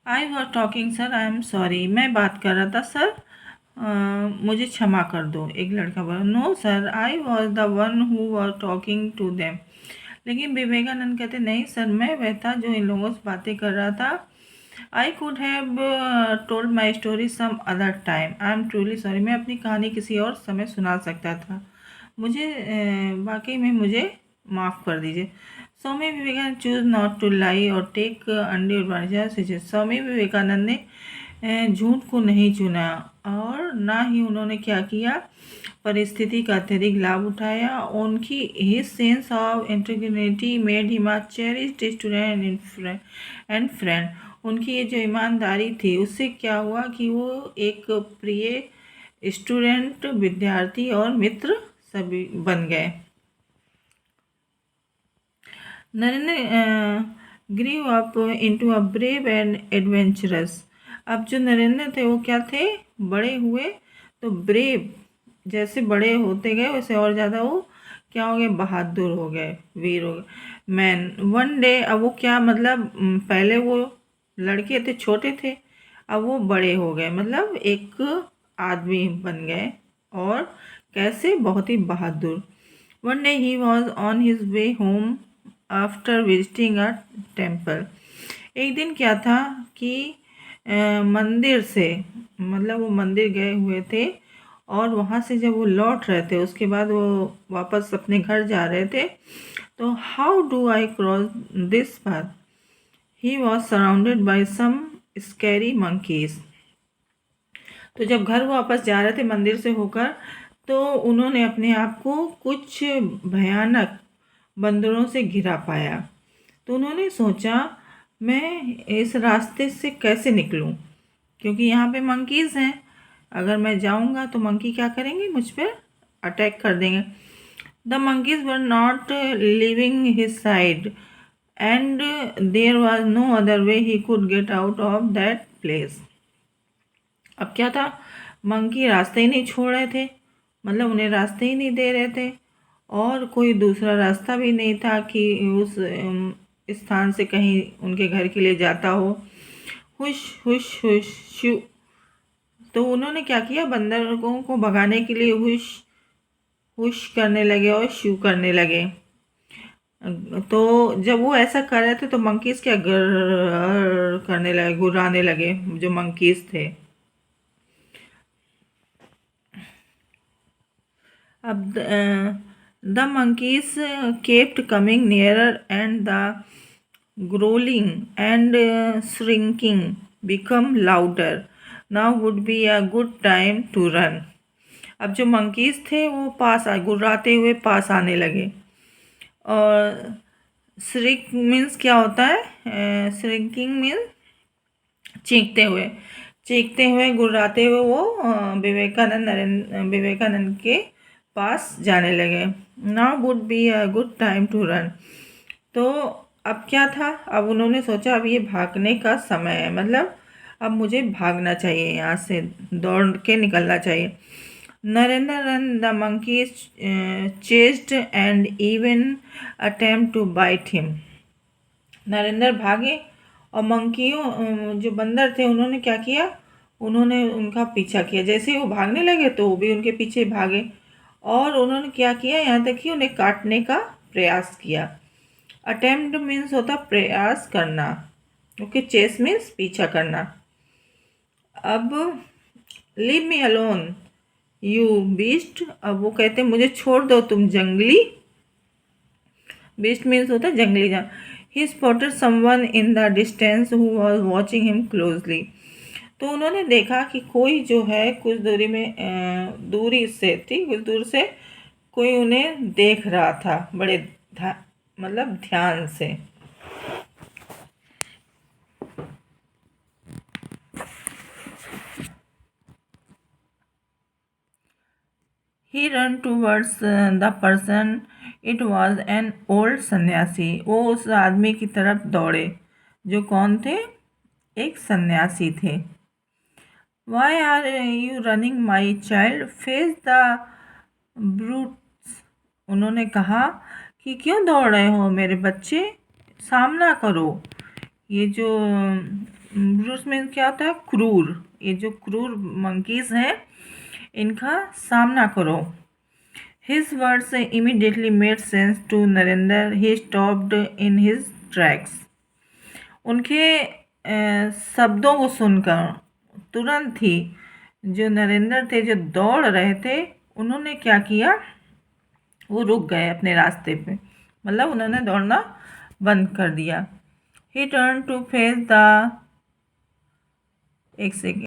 I was talking sir, I am sorry. मैं बात कर रहा था सर, मुझे क्षमा कर दो। एक लड़का बोला, no sir, I was the one who was talking to them. लेकिन विवेकानंद कहते, नहीं सर, मैं वह था जो इन लोगों से बातें कर रहा था। I could have told my story some other time, I am truly sorry. मैं अपनी कहानी किसी और समय सुना सकता था। मुझे वाकई में मुझे माफ़ कर दीजिए। Swami Vivekananda choose not to lie और take undue advantage. Swami Vivekananda ने झूठ को नहीं चुना और ना ही उन्होंने क्या किया, परिस्थिति का अत्यधिक लाभ उठाया। उनकी his sense of integrity made him a cherished student and friend. उनकी ये जो ईमानदारी थी, उससे क्या हुआ कि वो एक प्रिय स्टूडेंट, विद्यार्थी और मित्र सभी बन गए। Narendra grew up into a brave and adventurous. अब जो नरेंद्र थे वो क्या थे, बड़े हुए तो ब्रेव, जैसे बड़े होते गए वैसे और ज़्यादा वो क्या हो गए, बहादुर हो गए, वीर हो गए, मैन। वन डे, अब वो क्या मतलब, पहले वो लड़के थे, छोटे थे, अब वो बड़े हो गए, मतलब एक आदमी बन गए। और कैसे, बहुत ही बहादुर। One day he was on his way home after visiting a temple. एक दिन क्या था कि मंदिर से, मतलब वो मंदिर गए हुए थे और वहाँ से जब वो लौट रहे थे, उसके बाद वो वापस अपने घर जा रहे थे, तो how do I cross this path, he was surrounded by some scary monkeys. तो जब घर वापस जा रहे थे मंदिर से होकर, तो उन्होंने अपने आप को कुछ भयानक बंदरों से घिरा पाया। तो उन्होंने सोचा, मैं इस रास्ते से कैसे निकलूं, क्योंकि यहाँ पे मंकीज़ हैं, अगर मैं जाऊँगा तो मंकी क्या करेंगे, मुझ पर अटैक कर देंगे। The monkeys were not leaving his side and there was no other way he could get out of that place. अब क्या था, मंकी रास्ते ही नहीं छोड़ रहे थे, मतलब उन्हें रास्ते ही नहीं दे रहे थे, और कोई दूसरा रास्ता भी नहीं था कि उस स्थान से कहीं उनके घर के लिए जाता हो। हुश हुश हुश शू। तो उन्होंने क्या किया, बंदरों को भगाने के लिए हुश हुश करने लगे और शू करने लगे। तो जब वो ऐसा कर रहे थे तो मंकीज क्या गर करने लगे, गुर्राने लगे, जो मंकीज थे। अब the monkeys kept coming nearer and the growling and shrinking become louder. Now would be a good time to run. अब जो मंकीज थे वो पास आ, गुर्राते हुए पास आने लगे। और श्रिक मीन्स क्या होता है, श्रिंकिंग मीन्स चीखते हुए गुर्राते हुए वो विवेकानंद के पास जाने लगे। Now would be a good time to run. तो अब क्या था, अब उन्होंने सोचा अब ये भागने का समय है, मतलब अब मुझे भागना चाहिए, यहाँ से दौड़ के निकलना चाहिए। Narendra run the monkeys chased and even attempt to bite him. Narendra भागे और मंकियों, जो बंदर थे, उन्होंने क्या किया, उन्होंने उनका पीछा किया। जैसे ही वो भागने लगे तो वो भी उनके पीछे भागे, और उन्होंने क्या किया, यहाँ तक कि उन्हें काटने का प्रयास किया। अटेम्प्ट मीन्स होता प्रयास करना, ओके, चेस मीन्स पीछा करना। अब leave me alone you beast. अब वो कहते मुझे छोड़ दो तुम जंगली। बीस्ट मीन्स होता है जंगली जानवर। He spotted someone in the distance who was watching him closely. तो उन्होंने देखा कि कोई जो है कुछ दूरी में, दूरी से थी, कुछ दूर से कोई उन्हें देख रहा था, बड़े मतलब ध्यान से। He ran towards the person, it was an old sannyasi. वो उस आदमी की तरफ दौड़े, जो कौन थे, एक सन्यासी थे। Why are you running my child, face the brutes. उन्होंने कहा कि क्यों दौड़ रहे हो मेरे बच्चे, सामना करो ये जो ब्रूस मीन्स क्या होता है? क्रूर। ये जो क्रूर मंकीज हैं इनका सामना करो। His words immediately made sense to Narendra. He stopped in his tracks. उनके शब्दों को सुनकर तुरंत ही जो नरेंद्र थे, जो दौड़ रहे थे, उन्होंने क्या किया? वो रुक गए अपने रास्ते पे, मतलब उन्होंने दौड़ना बंद कर दिया। He turn to face the, एक सेकेंड,